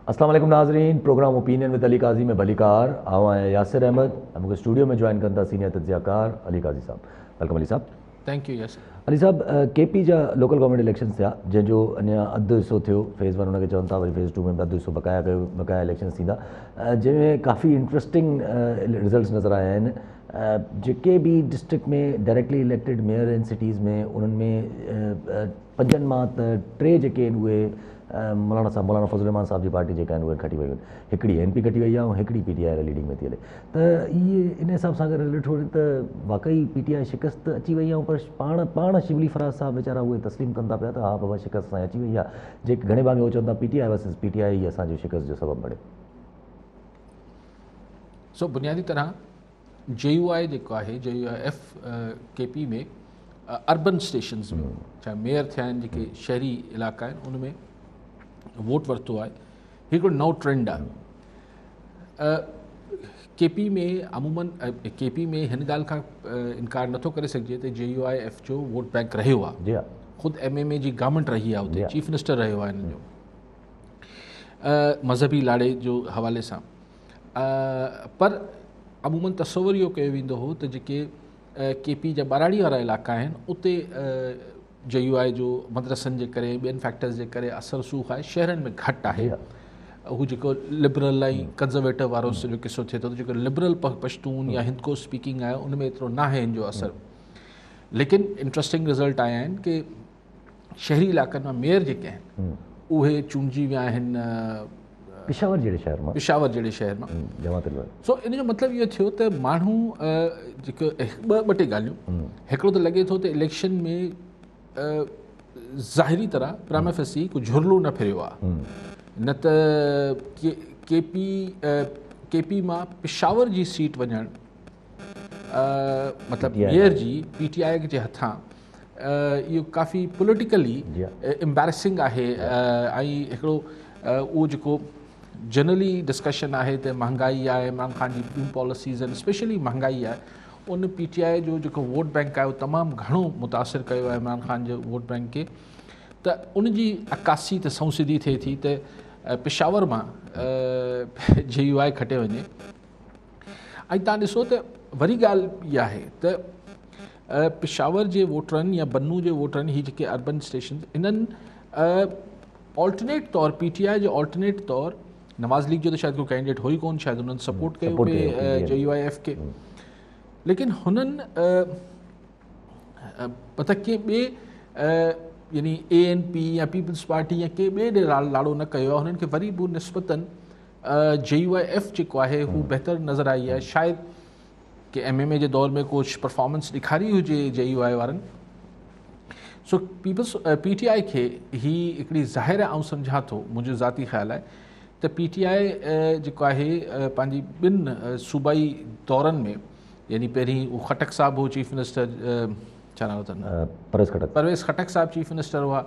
अस्सलाम वालेकुम नाज़रीन, प्रोग्राम ओपिनियन विद अली काजी में भलीकार आवां यासिर अहमद मूंखे स्टूडियो में जॉइन कंदा सीनियर तज्ज़ियाकार Ali Qazi sahab. Welcome Ali sahab. Thank you. Yes Ali sahab, KP जा लोकल गवर्नमेंट इलेक्शन थिया जंहिंजो अञा अधु हिसो थियो। फेज़ 1 हुनखे चवनि था, वरी फेज़ 2 में अधु हिसो बकाया इलेक्शन थींदा, जंहिंमें काफ़ी इंट्रस्टिंग रिज़ल्ट्स नज़र आया आहिनि। जेके बि डिस्ट्रिक्ट में डायरेक्टली इलेक्टेड मेयर आहिनि सिटीज़ में, उन्हनि में 5 मां त 3 जेके आहिनि उहे मौलाना फज़लुर रहमान साहब जी पार्टी जेका आहिनि उहे खटी वयूं आहिनि। हिकिड़ी एनपी खटी वई आहे ऐं हिकिड़ी पीटीआई लीडिंग में थी हले। त इहे इन हिसाब सां अगरि ॾिठो वञे त वाक़ई पीटीआई शिकस्त अची वई आहे, पर पाण शिबली फराज साहब वीचारा उहे तस्लीम कंदा पिया त हा बाबा शिकस्त असांजी अची वई आहे, जेके घणे भाङे उहे चवनि था पीटीआई वर्सेस पीटीआई असांजो शिकस्त जो सबबु बणे। सो बुनियादी तरह JUI जेको आहे JUIF केपी में अर्बन स्टेशंस में चाहे मेयर थिया आहिनि, जेके शहरी इलाइक़ा आहिनि, उनमें वोट वरितो आहे। हिकिड़ो नओं ट्रेंड आहे केपी में। अमूमन केपी में हिन ॻाल्हि खां इनकार नथो करे सघिजे त JUIF जो वोट बैंक रहियो आहे। ख़ुदि MMA जी गवर्नमेंट रही आहे, उते चीफ मिनिस्टर रहियो आहे हिन जो, मज़हबी लाड़े जो हवाले सां। पर अमूमन तसवुरु इहो कयो वेंदो हो त जेके केपी जा ॿाराड़ी वारा इलाइक़ा आहिनि, उते JUI जो मदरसनि जे करे, ॿियनि फैक्टर्स जे करे असरु सूख आहे, शहरनि में घटि आहे। हू जेको लिबरल ऐं कंज़र्वेटिव वारो जो किसो थिए थो, जेको लिबरल पश्तून या हिंदको स्पीकिंग आहे, उन में एतिरो न आहे हिन जो असरु। लेकिन इंट्रस्टिंग रिज़ल्ट आया आहिनि कि शहरी इलाइक़नि मां मेयर जेके आहिनि उहे चूंडिजी विया आहिनि पेशावर जहिड़े शहर मां। सो इन जो मतिलबु इहो थियो त माण्हू जेको ॿ टे ॻाल्हियूं, हिकिड़ो त लॻे थो त इलेक्शन में ज़ाहिरी तरह प्राइमा फेसी को झुरलो न फिरियो आहे। न त केपी मां पेशावर जी सीट वञणु मतिलबु मेयर जी पीटीआई जे हथां इहो काफ़ी पॉलिटिकली एम्बेरसिंग आहे। ऐं हिकिड़ो उहो जेको जनरली डिस्कशन आहे त महांगाई आहे, इमरान ख़ान जी ॿियूं पॉलिसीज़ आहिनि, स्पेशली महांगाई आहे, उन पीटीआई जो जेको वोट बैंक आहे उहो तमामु घणो मुतासिर कयो आहे इमरान ख़ान जे वोट बैंक खे। त उनजी अकासी त सऊं सिधी थिए थी त पेशावर मां JUI खटे वञे। ऐं तव्हां ॾिसो त वरी ॻाल्हि इहा आहे त पेशावर जे वोटरनि या बन्नू जे वोटरनि, ही जेके अर्बन स्टेशन, इन्हनि ऑल्टरनेट तौरु पीटीआई जो ऑल्टरनेट तौरु नवाज़ लीग जो त शायदि को कैंडिडेट हो ई कोन, शायदि उन्हनि सपोर्ट कयो JUIF खे। लेकिन हुननि मतिलबु के ॿिए यानी ANP या पीपल्स पार्टी या के ॿिए ॾे लाड़ो न कयो आहे। हुननि खे वरी बि निस्बतन JUIF जेको आहे हू बहितर नज़र आई आहे। शायदि कि MMA जे दौर में कुझु परफॉर्मेंस ॾेखारी हुजे JUI वारनि। सो PTI खे ही हिकिड़ी ज़ाहिर आउं सम्झां थो, मुंहिंजो ज़ाती ख़्यालु आहे त PTI जेको आहे पंहिंजी ॿिनि सूबाई दौरनि में, यानी पहिरीं उहो खटक साहब हो चीफ मिनिस्टर, छा नालो अथनि, परवेज़ खटक साहब चीफ मिनिस्टर हुआ।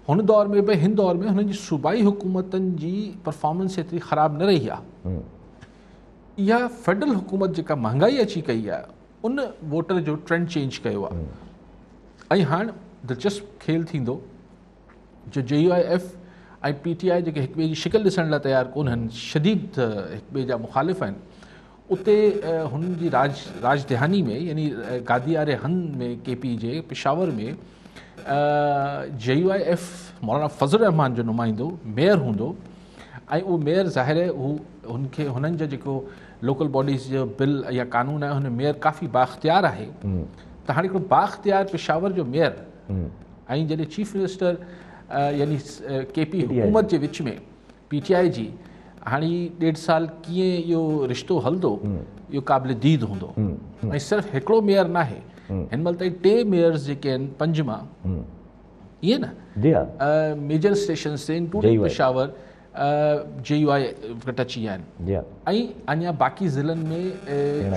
हुन दौर में बि हिन दौर में हुननि जी सूबाई हुकूमतनि जी परफॉर्मेंस एतिरी ख़राबु न रही आहे। इहा फेडरल हुकूमत जेका महांगाई अची कई आहे, उन वोटर जो ट्रेंड चेंज कयो आहे। ऐं हाणे दिलचस्प खेल थींदो जो JUIF ऐं PTI जेके हिक ॿिए जी शिकिल ॾिसण लाइ तयारु कोन आहिनि, शदीद हिक ॿिए जा मुखालिफ़ आहिनि, उते हुननि जी राजधानी में यानी गादियारे हंद में केपी जे पेशावर में JUIF मौलाना फज़लुर रहमान जो नुमाइंदो मेयर हूंदो। ऐं उहो मेयर ज़ाहिर हुनखे हुननि जो जेको लोकल बॉडीज़ जो बिल या कानून आहे, हुन मेयर काफ़ी बाख्तियार आहे। त हाणे हिकिड़ो बाख्तियार पेशावर जो मेयर ऐं जॾहिं चीफ मिनिस्टर यानी केपी हुकूमत जे विच में PTI जी, हाणे 1.5 साल कीअं इहो रिश्तो हलंदो, इहो क़ाबिल दीद हूंदो। ऐं सिर्फ़ु हिकिड़ो मेयर न आहे, हिन महिल ताईं 2 मेयर्स जेके आहिनि 5 मां, ईअं न मेजर स्टेशन ते इंक्लूडिंग पेशावर JUI टच विया आहिनि। ऐं अञा बाक़ी ज़िलनि में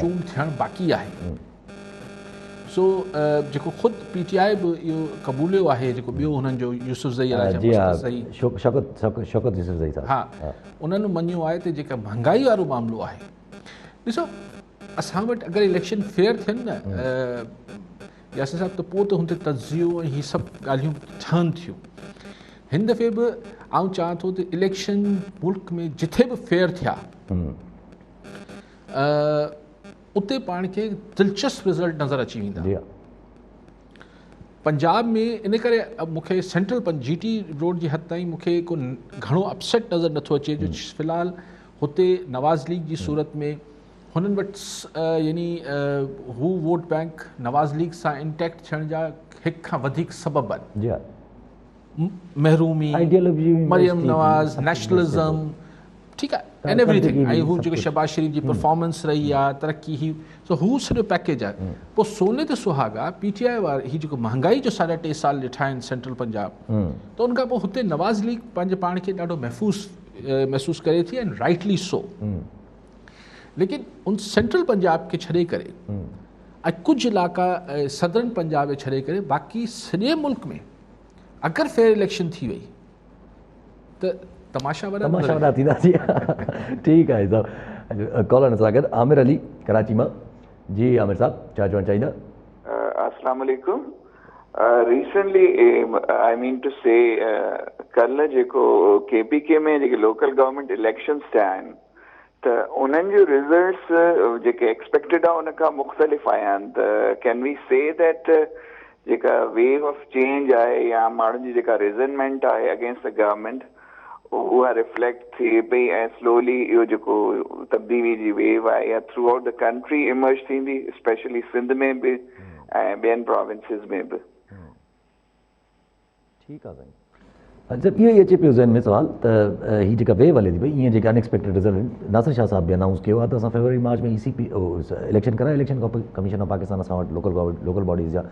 चूंड थियणु बाक़ी आहे। सो जेको ख़ुदि PTI बि इहो क़बूलियो आहे, जेको ॿियो हुननि जो यूसुफ़ज़ई, हा, उन्हनि मञियो आहे त जेका महांगाई वारो मामिलो आहे, ॾिसो असां वटि अगरि इलेक्शन फेयर थियनि न यासिर साहब, त पोइ त हुन ते तजियो ऐं हीअ सभु ॻाल्हियूं ठहनि थियूं। हिन दफ़े बि आउं चाहियां थो त इलेक्शन मुल्क में जिथे बि फेयर थिया उते पाण खे दिलचस्प रिज़ल्ट नज़र अची वेंदा। जी पंजाब में इन करे मूंखे सेंट्रल GT रोड जी हद ताईं मूंखे को घणो अपसेट नज़र नथो अचे जो फ़िलहाल हुते नवाज़ लीग जी सूरत में हुननि वटि यानी हू वोट बैंक नवाज़ लीग सां इंटैक्ट थियण जा हिक खां वधीक सबब आहिनि। जी महरूमी, आइडियोलॉजी मरियम नवाज़, नेशनलिज्म, ठीकु आहे, एंड एवरीथिंग, ऐं हू जेको शहबाज शरीफ़ जी परफॉर्मेंस रही आहे, तरक़ी ही, सो हू सॼो पैकेज आहे। पोइ सोने ते सुहागा PTI वारा ही जेको महांगाई जो 3.5 साल ॾिठा आहिनि सेंट्रल पंजाब, त उनखां पोइ हुते नवाज़ लीग पंहिंजे पाण खे ॾाढो महफ़ूज़ करे थी, एंड राइटली सो। लेकिन उन सेंट्रल पंजाब खे छॾे करे ऐं कुझु इलाइक़ा सदर्न पंजाब खे छॾे करे बाक़ी सॼे मुल्क में अगरि फेयर इलेक्शन थी वई त तमाशा वॾा थींदासीं। ठीकु आहे साहब। कॉलर सां गॾु आमिर अली कराची मां। जी आमिर साहब, छा चवणु चाहींदा? अस्सलाम वालेकुम। रिसेंटली आई मीन टू से कल्ह जेको KPK में जेके लोकल गवर्नमेंट इलेक्शंस थिया आहिनि त उन्हनि जो रिज़ल्ट्स जेके एक्सपेक्टेड आहे उन खां मुख़्तलिफ़ आया आहिनि। त कैन वी से दैट जेका वेव ऑफ चेंज आहे या माण्हुनि जी जेका रिज़नमेंट आहे अगेंस्ट द गवर्नमेंट उहा रिफ्लेक्ट थिए पई ऐं स्लोली इहो जेको तब्दीली जी वेव आहे या through out the country emerge थींदी, स्पेशली सिंध में बि ऐं ॿियनि प्रोविंसिस में बि? ठीकु आहे साईं। जब इहो ई अचे पियो ज़हन में सुवाल त हीअ जेका वेव हले थी पई, ईअं जेके अनएक्सपेक्टेड रिज़ल्ट नासिर शाह साहब बि अनाउंस कयो आहे त असां फरवरी मार्च में ECP इलेक्शन कराए, इलेक्शन कमीशन ऑफ पाकिस्तान असां वटि लोकल बॉडीज़ जा,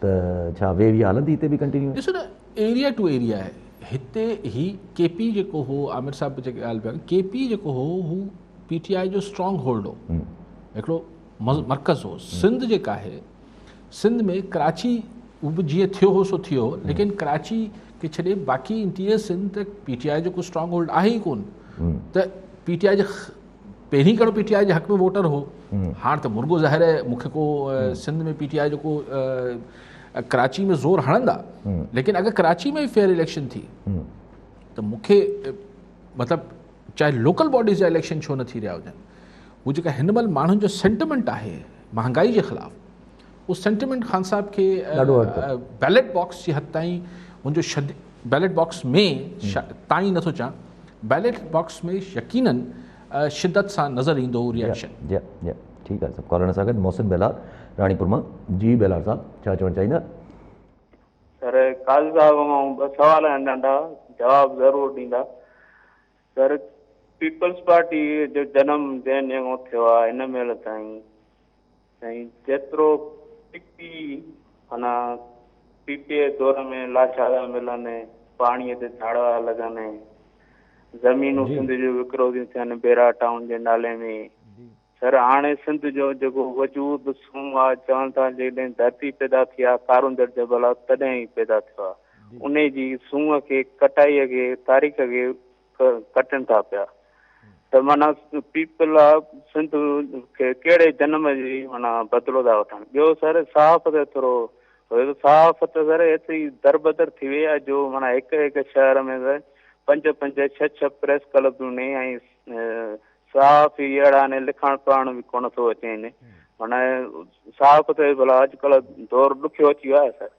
त छा वेव इहा हलंदी हिते बि कंटिन्यू? ॾिसो न, एरिया टू एरिया आहे। हिते ही KP जेको हो, आमिर साहब जेके ॻाल्हि पिया, KP जेको हो हू PTI जो स्ट्रॉन्ग होल्ड हो, हिकिड़ो मर्कज़ हो। सिंध जेका आहे, सिंध में कराची उहो बि जीअं थियो हो सो थियो, लेकिन कराची खे छॾे बाक़ी इंटीरियर सिंध त PTI जो को स्ट्रॉन्ग होल्ड आहे ई कोन। त PTI जे पहिरीं कहिड़ो PTI जे हक़ में वोटर हो, हाणे त मुर्गो ज़ाहिर आहे मूंखे को सिंध में PTI जो को कराची में ज़ोर हणंदा, लेकिन अगरि कराची में फेयर इलेक्शन थी त मूंखे मतिलबु चाहे लोकल बॉडीज़ जा इलेक्शन छो न थी रहिया हुजनि, हू जेका हिन महिल माण्हुनि जो सेंटिमेंट आहे महांगाई जे ख़िलाफ़ु, उहो सेंटिमेंट ख़ान साहब खे बैलेट बॉक्स जी हद ताईं मुंहिंजो बैलेट बॉक्स में ताईं नथो चवां, बैलेट बॉक्स में यकीनन शिद्दत सां नज़र ईंदो रिएक्शन। ठीकु आहे सभु। कॉलर सां गॾु मोहसिन बेलार राणीपुर मां। जी बेलार साहब, छा चवणु चाहींदा? सर काज़ी साहब मां 2 सवाल आहिनि नंढा, जवाब ज़रूरु ॾींदा। सर पीपल्स पार्टी जो जनम दिन जेको थियो आहे हिन महिल ताईं ऐं जेतिरो माना PTA दौर में लाचारा मिलनि, पाणीअ ते झाड़वा लॻनि, ज़मीनूं सिंध जो विकिरो थियूं थियनि बेरा टाउन जे नाले में। सर हाणे सिंध जो जेको वजूद सूंह आहे, चवनि था जॾहिं धरती पैदा थी आहे कारुंदर जबल आहे तॾहिं ई पैदा थियो आहे, उन जी सूंह खे कटाईअ खे तारीख़ खे कटनि था पिया। त माना पीपल आहे सिंध खे कहिड़े जनम जी माना बदिलो था वठनि। ॿियो सर सहाफ़त थोरो सहाफ़त सर एतिरी दरबदर थी वई आहे जो माना हिकु शहर में 5-5, 6-6 प्रेस क्लबूं ऐं सहाफ़ी अहिड़ा आहिनि, लिखणु पढ़णु बि कोन थो अचे। माना सहाफ़त भला अॼुकल्ह दौरु ॾुखियो अची वियो आहे सर।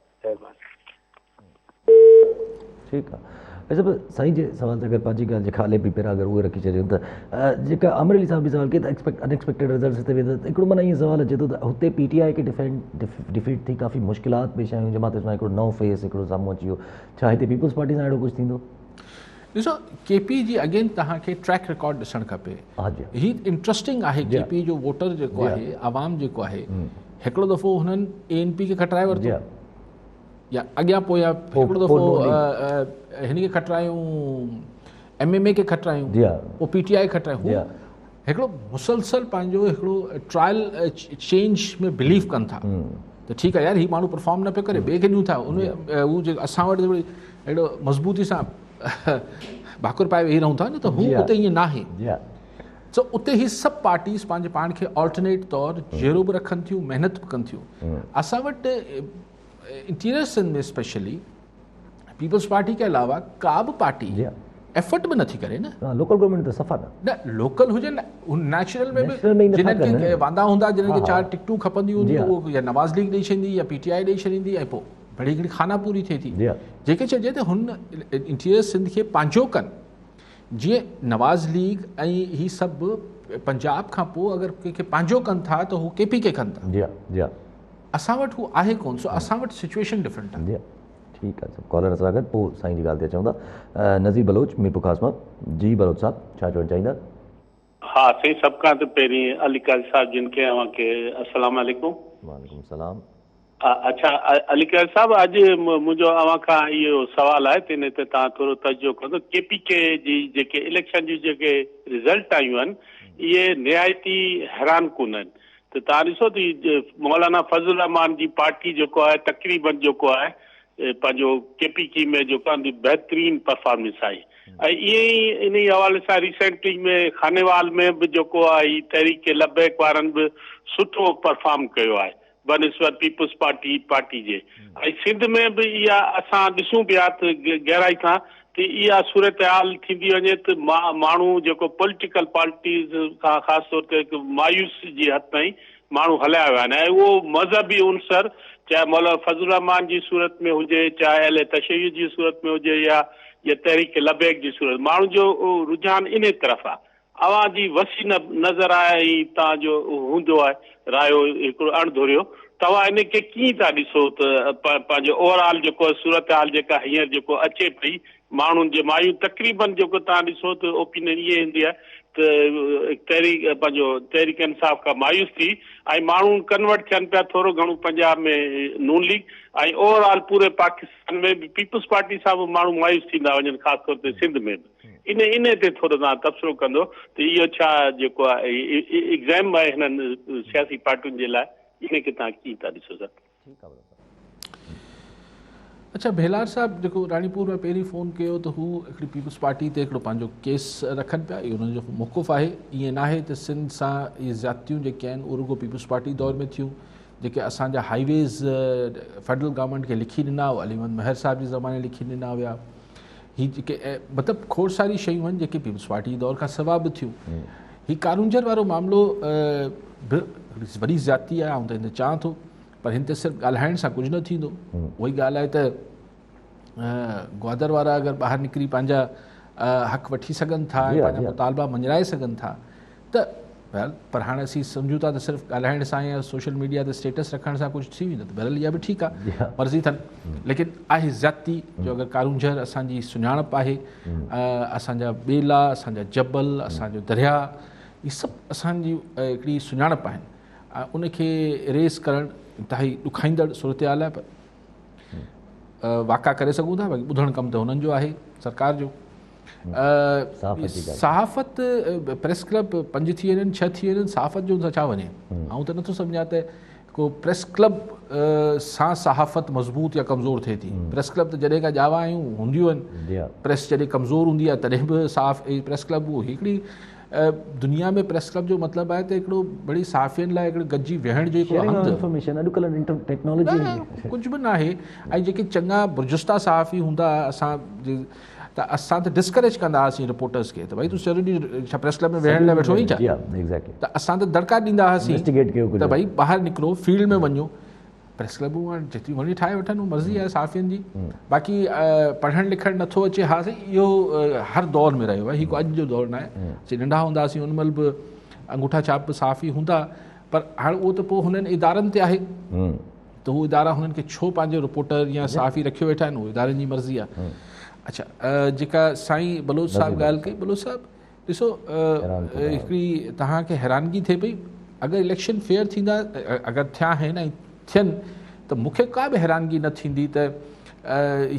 ठीकु आहे। वैसे बि साईं जे सवाल ते अगरि पंहिंजी ॻाल्हि जेका हले पई पहिरां अगरि उहे रखी छॾियूं त जेका आमिर अली साहब बि सवाल कई त अनएक्सपेक्टेड रिज़ल्ट हिते वेंदा, हिकिड़ो माना ईअं सवाल अचे थो त हुते PTI खे डिफीट थी काफ़ी मुश्किलात पेश आयूं, जंहिं मां ते हिकिड़ो नओं फेस हिकिड़ो साम्हूं अची वियो। छा हिते पीपल्स पार्टी सां अहिड़ो कुझु थींदो? ॾिसो KP जी अगेन तव्हांखे ट्रैक रिकॉर्ड ॾिसणु खपे। ही इंट्रस्टिंग आहे, KP जो वोटर जेको आहे, आवाम जेको आहे, हिकिड़ो दफ़ो हुननि ANP खे खटाए वरितो या अॻियां पोयां, हिकिड़ो दफ़ो हिन खे खटायूं, MMA खे खटायूं, पोइ PTI खटायूं। हिकिड़ो मुसलसल पंहिंजो हिकिड़ो ट्रायल चेंज में बिलीव कनि था त ठीकु आहे यार हीउ माण्हू परफॉर्म न पियो करे, ॿिए खे ॾियूं था। उन उहो जेको असां वटि अहिड़ो मज़बूती सां भाकुर पाए वेही रहूं था न, त हू उते ईअं न आहे। सो उते ही सभु पार्टीज़ पंहिंजे पाण खे ऑल्टरनेट तौरु जहिड़ो बि रखनि थियूं, महिनत बि कनि थियूं। असां वटि इंटीरियर सिंध में स्पेशली पीपल्स पार्टी के अलावा का बि पार्टी जी एफर्ट बि नथी करे न लोकल गवर्नमेंट त सफ़ा न लोकल हुजे न नेशनल में नेशनल में ई नथा जिन्हनि कनि खे न। वांदा हूंदा जिन्हनि खे हा, चार हा। टिकटूं खपंदियूं जी हूंदियूं हा। उहो या नवाज़ लीग ॾेई छॾींदी या PTI ॾेई छॾींदी ऐं पोइ बड़ी हिकिड़ी खाना पूरी थिए थी जी हा। जेके चइजे त हुन इंटीरियर सिंध खे पंहिंजो कनि जीअं नवाज़ लीग ऐं ही सभु पंजाब खां पोइ अगरि कंहिंखे पंहिंजो कनि था त हू KP खे कनि था जी हा जी हा असां वटि हू आहे कोन सो असां वटि सिचुएशन डिफरेंट आहे जी हा ठीकु आहे सभु कॉलर सां गॾु पोइ साईं जी ॻाल्हि ते अचूं था नज़ीर बलोच मीरपुर ख़ास मां जी बलोच साहब छा चवणु चाहींदा हा साईं सभु खां त पहिरीं अली काज़ी साहिब जिन खे अव्हांखे अस्सलाम वालेकुम वालेकुम सलाम अच्छा अली काज़ी साहिब अॼु मुंहिंजो अव्हां खां इहो सुवालु आहे त इन ते तव्हां थोरो तवजो कंदो KPK जी जेके इलेक्शन जी जेके रिज़ल्ट आयूं आहिनि इहे निहायती हैरान कुन आहिनि त तव्हां ॾिसो थी मौलाना फज़ल रहमान जी पार्टी जेको आहे तक़रीबन जेको आहे पंहिंजो KPK में जेको आहे बहितरीन परफॉर्मेंस आई ऐं ईअं ई इन ई हवाले सां रिसेंटली में खानेवाल में बि जेको आहे ही तहरीक लबैक वारनि बि सुठो परफॉर्म कयो आहे बनिस्बत पीपल्स पार्टी जे ऐं सिंध में बि इहा असां ॾिसूं पिया त गहराई खां त इहा सूरत हाल थींदी वञे त माण्हू जेको पॉलिटिकल पार्टीज़ खां ख़ासि तौर ते हिकु मायूस जी हद ताईं माण्हू हलिया विया आहिनि ऐं उहो मज़हबी उनसर चाहे मौलाना फज़ल रहमान जी सूरत में हुजे चाहे अल तशय्युद जी सूरत में हुजे या तहरीक लबैक जी सूरत माण्हू जो रुझान इन तरफ़ आहे अव्हां जी वसी नज़र आहे ऐं तव्हांजो हूंदो आहे रायो हिकिड़ो अणधोरियो तव्हां इन खे कीअं था ॾिसो त पंहिंजो ओवरऑल जेको सूरत हाल जेका हींअर जेको अचे पई माण्हुनि जे मायूं तक़रीबन जेको तव्हां ॾिसो त ओपिनियन इहा ईंदी आहे त तहरीक इंसाफ़ खां मायूस थी ऐं माण्हू कन्वर्ट थियनि पिया थोरो घणो पंजाब में नून लीग ऐं ओवरऑल पूरे पाकिस्तान में बि पीपल्स पार्टी सां बि माण्हू मायूस थींदा वञनि ख़ासि तौर ते सिंध में बि इन ते थोरो तव्हां तबसरो कंदो त इहो छा जेको आहे एग्ज़ाम आहे हिननि सियासी पार्टियुनि जे लाइ इन खे तव्हां कीअं था ॾिसो सर अच्छा बेलार साहब जेको रानीपुर में पहिरीं फ़ोन कयो त हू हिकिड़ी पीपल्स पार्टी ते हिकिड़ो पंहिंजो केस रखनि पिया इहो हुननि जो मौक़ुफ़ आहे ईअं नाहे त सिंध सां इहे ज़्यादतियूं जेके आहिनि उहे रुगो पीपल्स पार्टी दौर में थियूं जेके असांजा हाईवेज़ फेडरल गवर्नमेंट खे लिखी ॾिना हुआ अलीमद महर साहिब जे ज़माने लिखी ॾिना हुआ ही जेके मतिलबु खोड़ सारी शयूं आहिनि जेके पीपल्स पार्टी दौर खां सवा बि थियूं ही कारूंजर वारो मामिलो वॾी ज़्यादती आहे आउं त हिन चाहियां थो पर हिन ते सिर्फ़ु ॻाल्हाइण सां कुझु न थींदो उहा ई ॻाल्हि आहे त ग्वादर वारा अगरि ॿाहिरि निकिरी पंहिंजा हक़ वठी सघनि था ऐं पंहिंजा मुतालबा मंझराए सघनि था त बहरहाल पर हाणे असीं सम्झूं था त सिर्फ़ु ॻाल्हाइण सां या सोशल मीडिया ते स्टेटस रखण सां कुझु थी वेंदो त बहरहाल इहा बि ठीकु आहे मर्ज़ी अथनि लेकिन आहे ज़्यादती जो अगरि कारूंजर असांजी सुञाणप आहे असांजा ॿेला असांजा जबल असांजो दरिया इहे सभु असांजी हिकिड़ी सुञाणप आहिनि उनखे इरेज़ करणु इंतिहाई ॾुखाईंदड़ सूरत हाल आहे पर वाक़ा करे सघूं था बाक़ी ॿुधणु कमु त हुननि जो आहे सरकार जो सहाफ़त प्रेस क्लब 5 थी वञनि 6 थी वञनि सहाफ़त जो त छा वञे ऐं त नथो सम्झां त को प्रेस क्लब सां सहाफ़त मज़बूत या कमज़ोर थिए थी प्रेस क्लब त जॾहिं खां जावा आहियूं हूंदियूं आहिनि प्रेस जॾहिं कमज़ोर हूंदी आहे तॾहिं बि साफ़ प्रेस क्लब उहो हिकिड़ी दुनिया में प्रेस क्लब जो मतिलबु आहे त हिकिड़ो बड़ी सहाफ़ियुनि लाइ हिकिड़ो गॾिजी वेहण जो हिकिड़ो टेक्नोलॉजी कुझु बि न आहे ऐं जेके चङा बुर्जुस्ता सहाफ़ी हूंदा असां त असां त डिस्करेज कंदा हुआसीं रिपोर्टर्स खे त भई तूं सॼो ॾींहुं छा प्रेस क्लब में वेहण लाइ वेठो ई छा त असां त दड़का ॾींदा हुआसीं त भई ॿाहिरि निकिरो फील्ड में वञो प्रेस क्लबूं हाणे जेतिरी वञी ठाहे वठनि उहा मर्ज़ी आहे सहाफ़ियुनि जी बाक़ी पढ़णु लिखणु नथो अचे हा साईं इहो हर दौर में रहियो आहे हीउ अॼु जो दौरु न आहे असीं नंढा हूंदा हुआसीं उन महिल बि अंगूठा छाप सहाफ़ी हूंदा पर हाणे उहो त पोइ हुननि इदारनि ते आहे त उहे इदारा हुननि खे छो पंहिंजो रिपोर्टर या सहाफ़ी रखियो वेठा आहिनि उहे इदारनि जी मर्ज़ी आहे अच्छा जेका साईं बलोच साहिबु ॻाल्हि कई बलोच साहिबु ॾिसो हिकिड़ी तव्हांखे हैरानगी थिए पई अगरि इलेक्शन फेयर थींदा अगरि थिया आहिनि ऐं थियनि त मूंखे का बि हैरानगी न थींदी त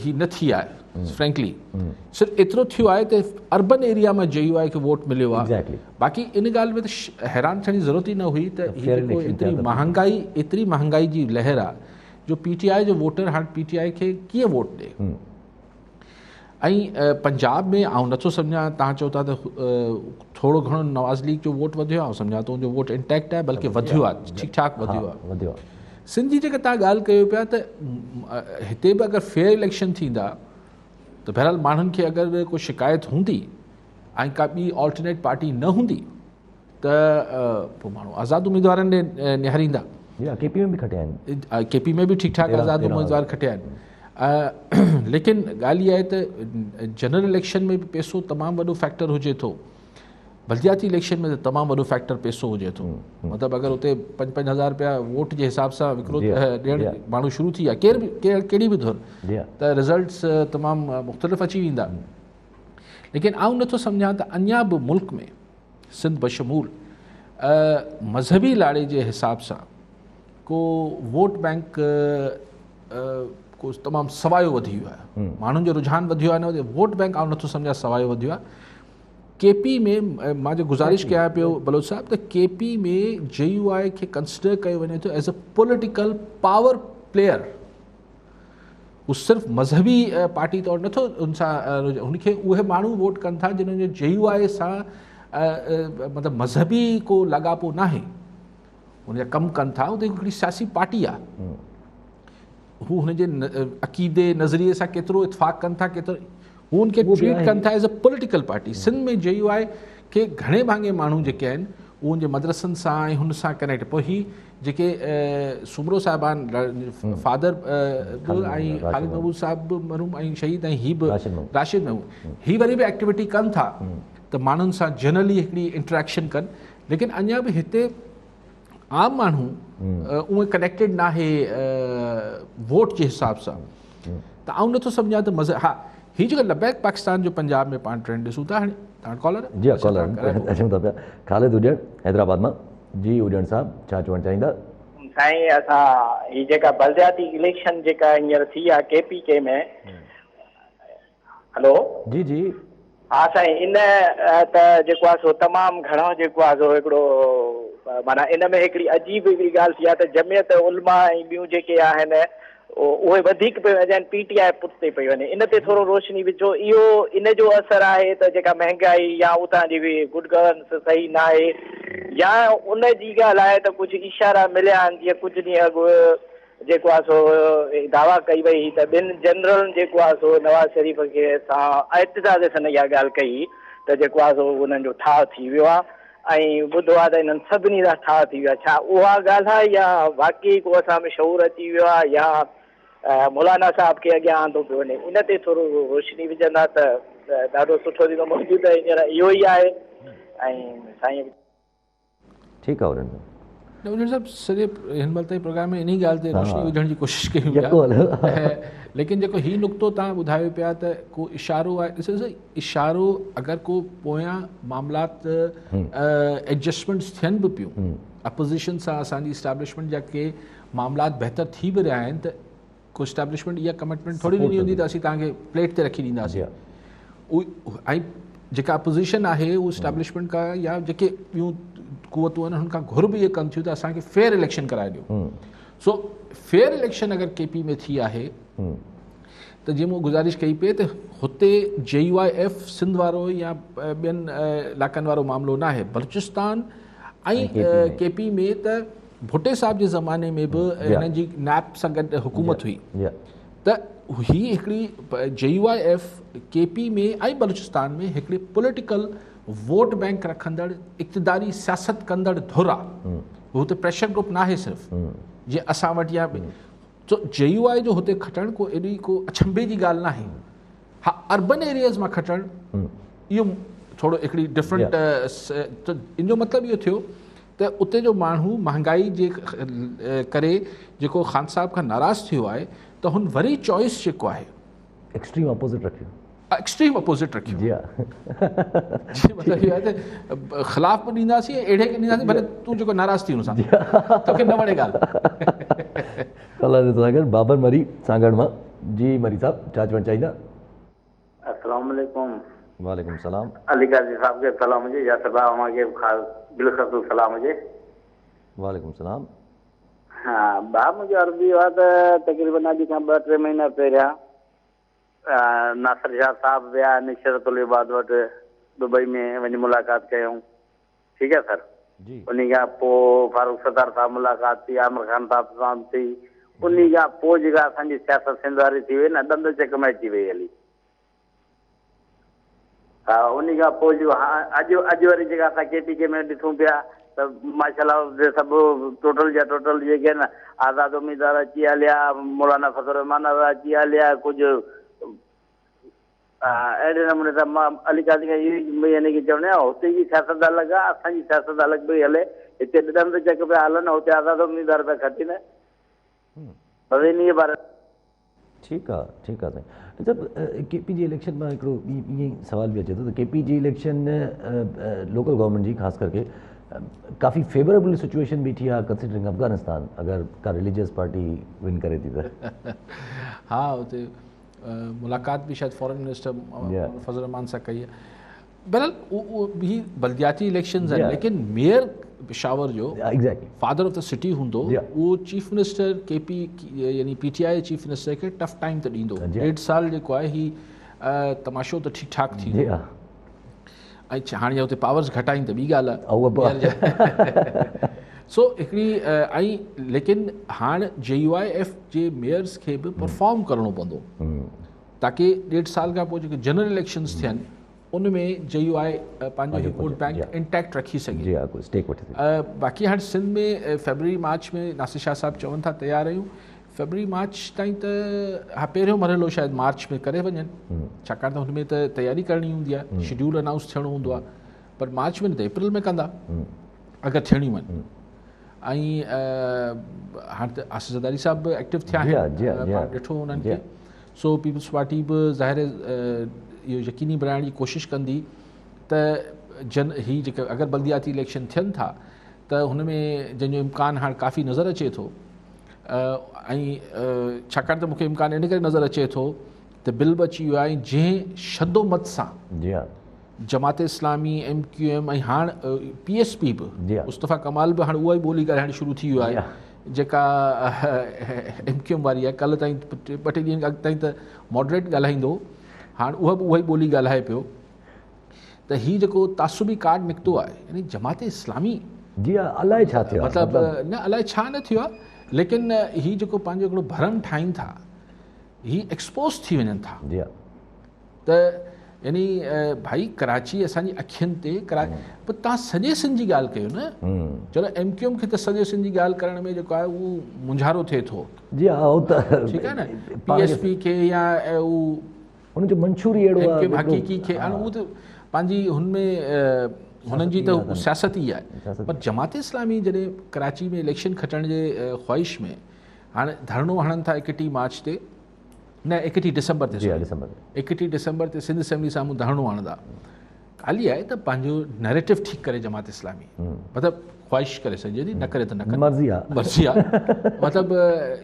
ही न थी आहे फ्रैंकली सिर्फ़ु एतिरो थियो आहे त अर्बन एरिया में JUI खे वोट मिलियो आहे बाक़ी इन ॻाल्हि में त हैरान थियण जी ज़रूरत ई न हुई त जेको एतिरी महांगाई जी लहर आहे जो PTI जो वोटर हाणे PTI खे कीअं वोट ॾे ऐं पंजाब में आउं नथो सम्झां तव्हां चओ था त थोरो घणो नवाज़ लीग जो वोट वधियो आहे ऐं सम्झां थो उनजो वोट इंटैक्ट आहे बल्कि वधियो आहे ठीकु ठाक वधियो आहे सिंध जी जेका तव्हां ॻाल्हि कयो पिया त हिते बि अगरि फेयर इलेक्शन थींदा त बहरहाल माण्हुनि खे अगरि को शिकायत हूंदी ऐं का ॿी ऑल्टरनेट पार्टी न हूंदी त पोइ माण्हू आज़ादु उम्मीदवारनि ॾे निहारींदा। केपी में बि खटिया आहिनि, केपी में बि ठीकु ठाक आज़ादु उम्मीदवार खटिया आहिनि। लेकिन ॻाल्हि इहा आहे त जनरल इलेक्शन में बि पैसो तमामु वॾो फैक्टर हुजे थो, बलदियाती इलेक्शन में त तमामु वॾो फैक्टर पैसो हुजे थो। मतिलबु अगरि उते 5-5 हज़ार रुपया वोट जे हिसाब सां विकिरो ॾियणु माण्हू शुरू थी विया, केर बि कहिड़ी बि धुर, त रिज़ल्ट्स तमामु मुख़्तलिफ़ अची वेंदा। लेकिन आउं नथो सम्झां त अञा बि मुल्क में सिंध बशमूल मज़हबी लाड़े जे हिसाब सां को वोट बैंक को तमामु सवायो वधी वियो आहे, माण्हुनि जो रुझान वधियो आहे, न वोट बैंक आउं नथो सम्झां सवायो वधियो आहे। केपी में मां जो गुज़ारिश कयां पियो बलोच साहब त केपी में JUI खे कंसिडर कयो वञे थो as a political power player. हू सिर्फ़ु मज़हबी पार्टी तौरु नथो हुनखे उहे माण्हू वोट कनि था जिन्हनि जो JUI सां मतिलबु मज़हबी को लाॻापो न आहे, हुनजा कमु कनि था, उते हिकिड़ी सियासी पार्टी आहे, हू हुनजे अक़ीदे नज़रिए सां केतिरो इतफ़ाक़ कनि था, केतिरो हू हुनखे ट्रीट कनि था as a political party. Sindh में JUI खे घणे भाङे माण्हू जेके आहिनि उहो उनजे मदरसनि सां ऐं हुन सां कनेक्ट। पोइ ही जेके सुमरो साहिबान फादर बि ऐं ख़ालिद महमूद साहिब बि मरहूम ऐं शहीद, ऐं ही बि राशिद महमूद, ही वरी बि एक्टिविटी कनि था त माण्हुनि सां जनरली हिकिड़ी इंटरेक्शन कनि। लेकिन अञा बि हिते आम माण्हू उहे कनेक्टेड न आहे वोट जे हिसाब सां। त आउं नथो सम्झां त हा हीअ जेका लबैक पाकिस्तान जो पंजाब में पाण ट्रेंड ॾिसूं था। हाणे तव्हां कॉलर जी कॉलर अचूं था पिया, ख़ालिद उजड़ हैदराबाद मां। जी उजड़ साहब छा चवणु चाहींदा? साईं असां हीअ जेका बलदियाती इलेक्शन जेका हींअर थी आहे KPK में, हलो जी जी हा साईं, इन त जेको आहे सो तमामु घणो जेको आहे सो हिकिड़ो माना इन में हिकिड़ी अजीब हिकिड़ी ॻाल्हि थी आहे त जमियत उलमा ऐं ॿियूं जेके आहिनि उहे वधीक पियूं अचनि, PTI पुठिते पई वञे। इन ते थोरो रोशनी विझो, इहो इन जो असरु आहे त जेका महांगाई या उतां जी बि गुड गवर्नेंस सही न आहे, या उन जी ॻाल्हि आहे त कुझु इशारा मिलिया आहिनि। जीअं कुझु ॾींहं अॻु जेको आहे सो दावा कई वई त ॿिनि जनरल जेको आहे सो नवाज़ शरीफ़ खे सां एतिज़ाज़ सां इहा ॻाल्हि कई त जेको आहे सो उन्हनि जो ठाह थी वियो आहे, ऐं ॿुधो आहे त इन्हनि सभिनी जा ठाह थी वियो आहे। छा उहा ॻाल्हि आहे या वाक़ई को असां में शऊर अची वियो आहे, या मौलाना साहब खे अॻियां आंदो पियो वञे? इन ते थोरो रोशनी विझंदा त ॾाढो सुठो थींदो। मौजूदु हींअर इहो ई आहे। ऐं साईं ठीकु आहे उन्हनि उजड़ साहब सॼे हिन महिल ताईं प्रोग्राम में इन ई ॻाल्हि ते रोशनी विझण जी कोशिशि कयूं पिया। लेकिन जेको हीउ नुक़्तो तव्हां ॿुधायो पिया त को इशारो आहे, ॾिसो इशारो अगरि को पोयां मामलात एडजस्टमेंट्स थियनि बि पियूं अपोज़िशन सां, असांजी इस्टेब्लिशमेंट जा के मामलात बहितर थी बि रहिया आहिनि, त को इस्टेब्लिशमेंट इहा कमिटमेंट थोरी ॾिनी हूंदी त असीं तव्हांखे प्लेट ते रखी ॾींदासीं। ऐं जेका अपोज़िशन आहे उहो इस्टेब्लिशमेंट खां या जेके ॿियूं क़ुवतूं आहिनि हुन खां घुर बि इहे कनि थियूं त असांखे फेयर इलेक्शन कराए ॾियो। सो फेयर इलेक्शन अगरि KP में थी आहे त जीअं मूं गुज़ारिश कई पई त हुते JUIF सिंध वारो या ॿियनि इलाइक़नि वारो मामिलो न आहे। बलूचिस्तान ऐं KP में त भुट्टे साहिब जे ज़माने में बि हिननि जी नैप सां गॾु हुकूमत हुई, त हीअ हिकिड़ी JUIF KP में ऐं बलूचिस्तान में हिकिड़ी पॉलिटिकल वोट बैंक रखंदड़ इक़्तिदारी सियासत कंदड़ धुर आहे। हू त प्रेशर ग्रुप न आहे सिर्फ़ु जीअं असां वटि या तो JUI जो हुते खटणु को एॾी को अचंभे जी ॻाल्हि न आहे। हा अर्बन एरियाज़ मां खटणु इहो थोरो हिकिड़ी डिफरेंट त इन जो मतिलबु इहो थियो त उते जो माण्हू महांगाई जे करे जेको ख़ान साहिब खां नाराज़ थियो आहे त हुन वरी चॉइस जेको आहे एक्सट्रीम अपोज़िट रखियो, एक्सट्रीम अपोज़िट रखियो। जी हा मतिलबु इहो आहे त ख़िलाफ़ बि ॾींदासीं, अहिड़े खे ॾींदासीं भले तूं जेको नाराज़ थी हुन सां तोखे न वणे ॻाल्हि। बाबर मरी सांगड़ मां। जी मरी साहब छा चवणु चाहींदा? अस्सलाम वालेकुम। वालेकुम सलाम। अली काजी साहब के सलाम हुजे या सभा हमारे बिलखसूस सलाम हुजे। वालेकुम सलाम। हाँ बा मुझे अर्ज़ी हुआ त तक़रीबन अॼु खां 2-3 महीना पहिरियां नासिर शाह साहब विया निशरतुल इबाद वटि दुबई में वञी मुलाक़ात कयूं, ठीकु आहे सर। उन खां पोइ फारूक सदार साहब मुलाक़ात थी, आमिर खान साहब सां थी। उन खां पोइ जेका असांजी सियासत सिंध वारी थी वई न, ॾंद चकमाए थी वई हली। हा उन खां पोइ जो अॼु वरी जेका असां KPK में ॾिसूं पिया त माशाल्लाह सभु टोटल जा टोटल जेके आहिनि आज़ाद उम्मीदवार अची हलिया, मौलाना फज़ल रहमान अची हलिया, कुझु अहिड़े नमूने सां मां अली काज़ी खां इहो यानी की चवंदा आहियूं हुते जी सियासत अलॻि आहे, असांजी सियासत अलॻि पई हले। हिते ॾंद चक पिया हलनि, हुते आज़ाद उम्मीदवार पिया खटीनि बस इन बारे। ठीकु आहे साईं। जब KPG इलेक्शन में हिकिड़ो ईअं ई सवाल बि अचे थो त KPG इलेक्शन लोकल गवर्नमेंट जी ख़ासि करके काफ़ी फेवरेबल सिचुएशन बीठी आहे कंसिडरिंग अफगानिस्तान, अगरि का रिलीजियस पार्टी विन करे थी त। हा हुते मुलाक़ात भी शायद फॉरेन मिनिस्टर फजल रहमान सां कई है। बहरहाल वो भी बल्दियाती इलेक्शंस हैं, लेकिन मेयर पेशावर जो exactly father of the city हूंदो, वो चीफ मिनिस्टर KP यानी PTI चीफ मिनिस्टर के टफ टाइम त ॾींदो। 1.5 साल जेको आहे ही तमाशो त ठीकु ठाक थी वियो ऐं हाणे हुते पावर्स घटाइनि त ॿी ॻाल्हि आहे। सो हिकिड़ी ऐं लेकिन हाणे JUIF जे मेयर्स खे बि परफॉर्म करिणो पवंदो ताकी 1.5 साल खां पोइ जेके जनरल इलेक्शंस थियनि उन में JUI पंहिंजो वोट बैंक इंटैक्ट रखी सघे। बाक़ी हाणे सिंध में फेबरवरी मार्च में नासिर शाह साहब चवनि था तयारु आहियूं, फेबरवरी मार्च ताईं त हा पहिरियों मरहलो शायदि मार्च में करे वञनि, छाकाणि त हुन में त तयारी करणी हूंदी आहे, शेड्यूल अनाउंस थियणो हूंदो आहे, पर मार्च में न त अप्रैल में कंदा अगरि थियणी वञे। ऐं हाणे त आसिफ ज़रदारी साहब बि एक्टिव थिया आहिनि, ॾिठो उन्हनि खे। सो पीपल्स पार्टी बि ज़ाहिर इहो यकीनी बनाइण जी कोशिशि कंदी त ही जेके अगरि बल्दियाती इलेक्शन थियनि था त हुन में जंहिंजो इम्कान हाणे काफ़ी नज़र अचे थो ऐं छाकाणि त मूंखे इम्कान इन करे नज़र अचे थो त बिल बि अची वियो आहे जंहिं शदोमत सां जमात इस्लामी MQM ऐं हाणे PSP बि मुस्तफ़ा कमाल बि हाणे उहा ई ॿोली ॻाल्हाइणु शुरू थी वियो आहे जेका MQM वारी आहे। कल्ह ताईं 2-3 ॾींहंनि अॻु ताईं त मॉडरेट ॻाल्हाईंदो, हाणे उहा बि उहा ई ॿोली ॻाल्हाए पियो त हीउ जेको तासुबी कार्ड निकितो आहे यानी जमात इस्लामी अलाए छा थियो मतिलबु न अलाए छा न थियो आहे, लेकिन हीउ जेको पंहिंजो हिकिड़ो भरम ठाहिनि था हीउ एक्सपोज थी वञनि था त यानी भाई कराची असांजी अखियुनि ते पर तव्हां सॼे सिंध जी ॻाल्हि कयो न, चलो MQM खे त सॼे सिंध जी ॻाल्हि करण में जेको आहे उहो मुंझारो थिए थो, ठीकु आहे न, PSP खे या उनजो मंशूरी अहिड़ो आहे हक़ीक़ी खे हाणे उहो त पंहिंजी हुनमें हुननि जी त सियासत ई आहे। पर जमात इस्लामी जॾहिं कराची में इलेक्शन खटण जे ख़्वाहिश में हाणे धरनो हणनि था 31 मार्च ते न 31 डिसंबर ते 31 डिसंबर ते सिंध असेंबली साम्हूं धरनो हणंदा। ॻाल्हि इहा आहे त पंहिंजो नैरेटिव ठीकु करे जमात इस्लामी मतिलबु ख्वाहिश करे सघे थी, न करे त न करे, मर्ज़ी आहे मतिलबु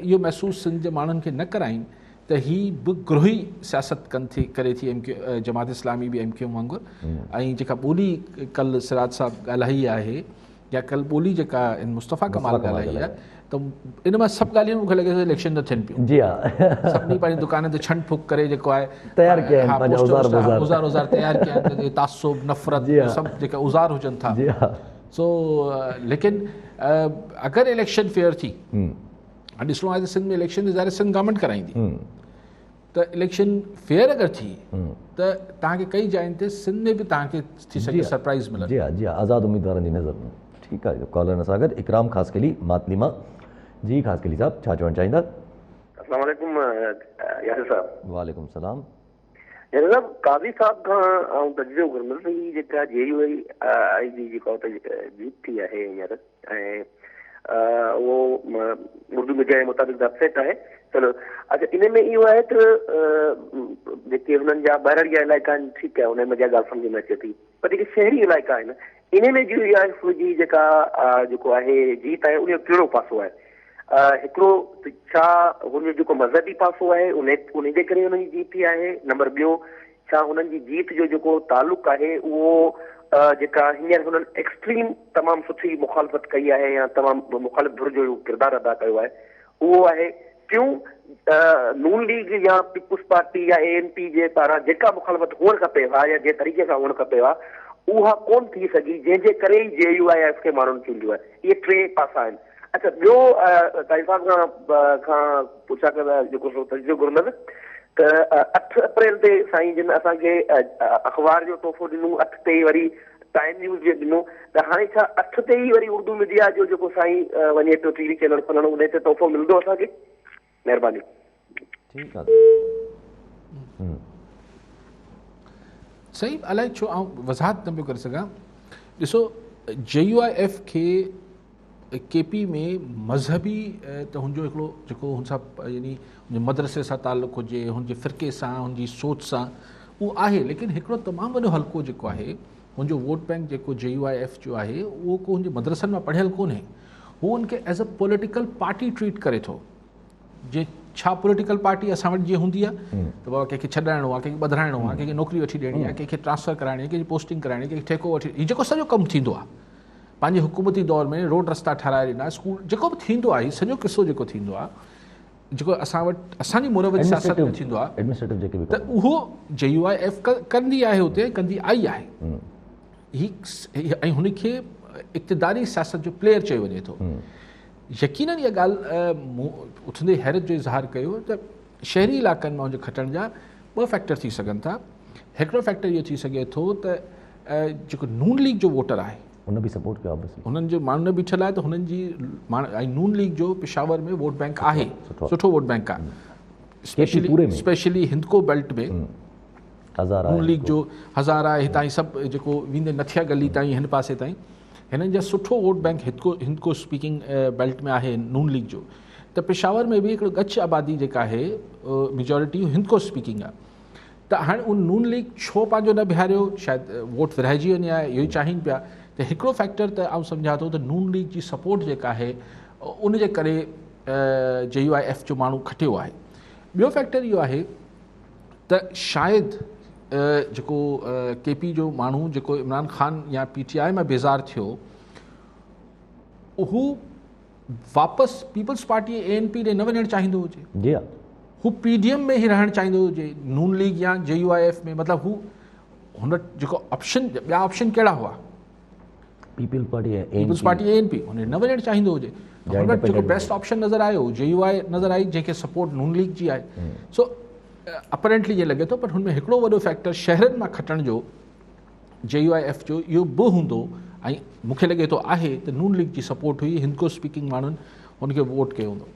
इहो महसूसु सिंध जे माण्हुनि खे न कराइनि त हीअ बि ग्रोही सियासत कनि थी करे थी जमात इस्लामी बि MQM वांगुरु। ऐं जेका ॿोली कल्ह सिराज साहब ॻाल्हाई आहे या कल्ह ॿोली जेका मुस्तफ़ा कमाल ॻाल्हाई आहे त इन मां सभु ॻाल्हियूं मूंखे लॻे थो इलेक्शन न थियनि पियूं। सभिनी पंहिंजी दुकान ते छंड फूक करे जेको आहे तयारु कया आहिनि, उज़ार तयारु कया आहिनि, तासुब नफ़रत सभु जेका उज़ार हुजनि था। सो लेकिन अगरि इलेक्शन फेयर थी, ॾिसणो आहे त सिंध में इलेक्शन ज़ाहिर सिंध गवर्नमेंट कराईंदी त इलेक्शन फेयर अगरि थी त तव्हांखे कई जाइनि ते सिंध में बि तव्हांखे थी सघे सरप्राइज़ मिले। आज़ाद उम्मीदवारनि जी नज़र में ठीकु आहे। कॉलर सां गॾु इकराम ख़ासकली मातलीमा जी, ख़ासकली साहब छा चवणु चाहींदा? अस्सलाम वालेकुम यासिर साहब। वालेकुम सलाम। यासिर साहब, काज़ी साहब खां आउं तजवीज़ घुरंदुसि ही जेका JUI जी जेका जीत थी आहे हींअर ऐं वो उर्दू मीडिया जे मुताबिक़ अपसेट आहे। चलो अच्छा, इन में इहो आहे त जेके हुननि जा ॿाहिरि जा इलाइक़ा आहिनि ठीकु आहे, उन में जा ॻाल्हि सम्झ में अचे थी, पर जेके शहरी इलाइक़ा आहिनि इन में JUIF जी जेका जेको आहे जीत आहे उनजो कहिड़ो पासो आहे? हिकिड़ो छा हुनजो जेको मज़हबी पासो आहे उन जे करे हुनजी जीत थी आहे? नंबर ॿियो, छा हुननि जी जीत जो जेको तालुक़ु आहे उहो जेका हींअर हुननि एक्सट्रीम तमामु सुठी मुखालफ़त कई आहे या तमामु मुखालिफ़ धुर जो किरदारु अदा कयो आहे उहो आहे क्यों नून लीग या पीपुल्स पार्टी या ANP जे पारां जेका मुखालफ़त हुअणु खपे हा या जंहिं तरीक़े सां हुअणु खपे हा उहा कोन थी सघी, जंहिंजे करे ई JUIF खे माण्हुनि चूंडियो आहे। इहे 3 पासा आहिनि। अच्छा, ॿियो काई साहब खां पुछा कंदा जेको तजवीज़ घुरंदुसि त 8 अप्रैल ते साईं जिन असांखे अख़बार जो तोहफ़ो ॾिनो, 8 ते वरी टाइम न्यूज़ जो ॾिनो, त हाणे छा 8 ते ई वरी उर्दू मीडिया जो जेको साईं वञे पियो टीवी चैनल खोलण, उन ते तोहफ़ो मिलंदो असांखे? महिरबानी। ठीकु आहे। सही, अलाए छो आउं वज़ाहत न पियो करे सघां। ॾिसो, JUIF खे KP में मज़हबी त हुनजो हिकिड़ो जेको हुन सां यानी मदरसे सां ताल्लुक़ु हुजे, हुनजे फ़िरके सां, हुनजी सोच सां, उहो आहे। लेकिन हिकिड़ो तमामु वॾो हल्को जेको आहे, हुनजो वोट बैंक जेको JUIF जो आहे, उहो को हुनजे मदरसनि मां पढ़ियल कोन्हे। हू हुनखे as a political party treat करे थो। जे छा पॉलिटिकल पार्टी असां वटि जीअं हूंदी आहे त बाबा कंहिंखे छॾाइणो आहे, कंहिंखे ॿधाइणो आहे, कंहिंखे नौकिरी वठी ॾियणी आहे, कंहिंखे ट्रांसफ़र कराइणी आहे, कंहिंजी पोस्टिंग कराइणी आहे, कंहिंखे ठेको वठी, हीउ जेको सॼो कमु थींदो आहे पंहिंजे हुकूमती दौर में, रोड रस्ता ठाराए ॾिना, स्कूल, जेको बि थींदो आहे, हीउ सॼो किसो जेको थींदो आहे, जेको असां वटि असांजी मुरवरी सियासत में थींदो आहे, त उहो JUIF कंदी आहे, हुते कंदी आई आहे। ऐं हुनखे इक़्तिदारी सियासत जो प्लेयर चयो वञे थो। यकीनन इहा ॻाल्हि उथंदे हैरत जो इज़हार कयो त शहरी इलाइक़नि मां हुनजे खटण जा 2 फैक्टर थी सघनि था। हिकिड़ो फैक्टर इहो थी सघे थो त जेको नून लीग जो वोटर आहे, हुन बि सपोर्ट कयो, हुननि जो माण्हुनि बीठल आहे, त हुननि जी ऐं नून लीग जो पेशावर में वोट बैंक आहे, सुठो वोट बैंक आहे, स्पेशली हिंदको बेल्ट में नून लीग जो हज़ारा, हितां सभु जेको वेंदे नथिया गली ताईं, हिन पासे ताईं, हिननि जा सुठो vote bank Hindko speaking belt में आहे नून लीग जो। त पेशावर में बि हिकिड़ो गच आबादी जेका आहे, मेजॉरिटी हिंदको स्पीकिंग आहे। त हाणे उन नून लीग छो पंहिंजो न बिहारियो, शायदि वोट विरहाइजी वञे आहे, इहो ई चाहिनि पिया। त हिकिड़ो फैक्टर त आउं सम्झां थो त नून लीग जी सपोर्ट जेका आहे, उनजे करे JUIF जो माण्हू खटियो आहे। ॿियो फैक्टर इहो आहे त शायदि जेको KP जो माण्हू जेको इमरान ख़ान या PTI मां बेज़ार थियो, हू वापसि पीपल्स पार्टी ANP ॾे न वञणु चाहींदो हुजे। जी, हू PDM में ई रहणु चाहींदो हुजे, नून लीग या JUIF में। मतिलबु हू हुन जेको ऑप्शन, ॿिया ऑप्शन कहिड़ा हुआ, पीपल्स पार्टी ANP, हुन न वञणु चाहींदो हुजे। हुन वटि जेको बेस्ट ऑप्शन नज़र आयो, JUI नज़र आई, जंहिंखे सपोर्ट नून लीग जी आहे। सो अपरेंटली ईअं लॻे थो, पर हुनमें हिकिड़ो वॾो फैक्टर शहरनि मां खटण जो JUIF जो इहो बि हूंदो। ऐं मूंखे लॻे थो आहे त नून लीग जी सपोर्ट हुई, हिंदको स्पीकिंग माण्हुनि हुनखे वोट कयो हूंदो।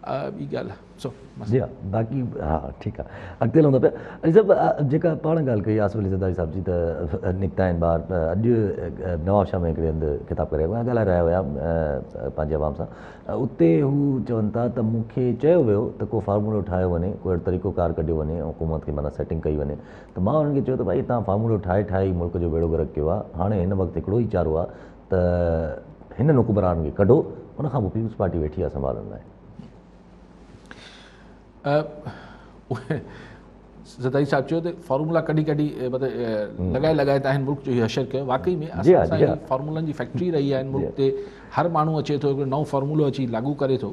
ॿी ॻाल्हि आहे। सो जी हा, बाक़ी हा ठीकु आहे, अॻिते हलंदो पिया। सभु जेका पाण ॻाल्हि कई आसिफ अली ज़रदारी साहिब जी, त निकिता आहिनि ॿार। अॼु नवाबशाह में हिकिड़े हंधि किताबु करे ॻाल्हाए रहिया हुया पंहिंजे आवाम सां। उते हू चवनि था त मूंखे चयो वियो त को फार्मूलो ठाहियो वञे, कोई तरीक़ो कार कढियो वञे, हुकूमत खे माना सेटिंग कई वञे। त मां हुननि खे चयो त भई तव्हां फार्मूलो ठाहे मुल्क जो बेड़ो गर्क कयो आहे, हाणे हिन वक़्तु हिकिड़ो ई चारो आहे त हिन हुकुमरान खे कढो, हुनखां पोइ पीपल्स पार्टी वेठी आहे संभालण लाइ। ज़रदारी साहिब चयो त फॉर्मूला कॾहिं मतिलबु लॻाए त आहिनि मुल्क जो इहो हशर कयो। वाकई में असां फॉर्मूलनि जी फैक्ट्री रही आहे मुल्क ते। हर माण्हू अचे थो, हिकिड़ो नओं फॉर्मूलो अची लागू करे थो।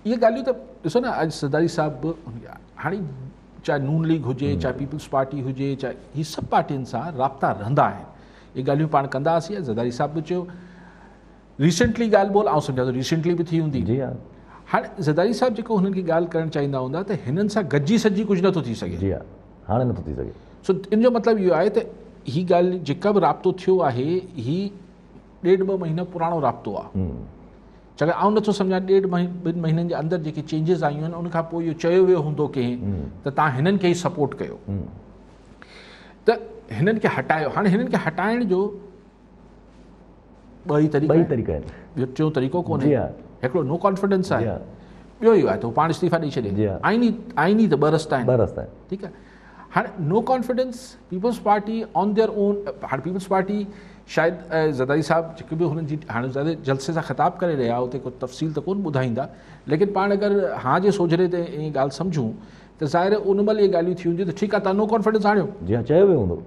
इहे ॻाल्हियूं त ॾिसो न, अॼु ज़रदारी साहिब हाणे चाहे नून लीग हुजे, चाहे पीपल्स पार्टी हुजे, चाहे हीअ सभु पार्टियुनि सां राब्ता रहंदा आहिनि। इहे ॻाल्हियूं पाण कंदा हुआसीं। ज़रदारी साहिब बि चयो रिसेंटली ॻाल्हि ॿोल, ऐं सम्झा थो रिसेंटली बि थी हूंदी। हाणे ज़रदारी साहिब जेको हुननि खे ॻाल्हि करणु चाहींदा हूंदा त हिननि सां गॾिजी सॼी कुझु नथो थी सघे। जी हा, हाणे नथो थी सघे। सो इन जो मतिलबु इहो आहे त हीअ ॻाल्हि जेका बि राब्तो थियो आहे, हीअ 1.5-2 महीना पुराणो राब्तो आहे। चङा आउं नथो सम्झां 1.5-2 महीननि जे अंदरि जेके चेंजिस आयूं आहिनि, उनखां पोइ इहो चयो वियो हूंदो कंहिं त तव्हां हिननि खे ई सपोर्ट कयो, त हिननि खे हटायो। हाणे हिननि खे हटाइण जो ॿई तरीक़ा आहिनि। ॿियो टियों तरीक़ो कोन्हे। हिकिड़ो नो कॉन्फिडेंस आहे, ॿियो इहो आहे त हू पाण इस्तीफ़ा ॾेई छॾे। आईनी त 2 रस्ता आहिनि। ठीकु आहे। हाणे no confidence Peoples Party on their own. हाणे पीपल्स पार्टी शायदि ज़रदारी साहिब जेके बि हुननि जी हाणे ज़्यादा जलसे सां ख़िताबु करे रहिया, उते को तफ़सील त कोन ॿुधाईंदा, लेकिन पाण अगरि हा जे सोझरे ते ईअं ॻाल्हि सम्झूं त ज़ाहिर उन महिल इहे ॻाल्हियूं थी हूंदियूं त ठीकु आहे, तव्हां नो कॉन्फिडेंस आणियो, जी हा, चयो वियो हूंदो,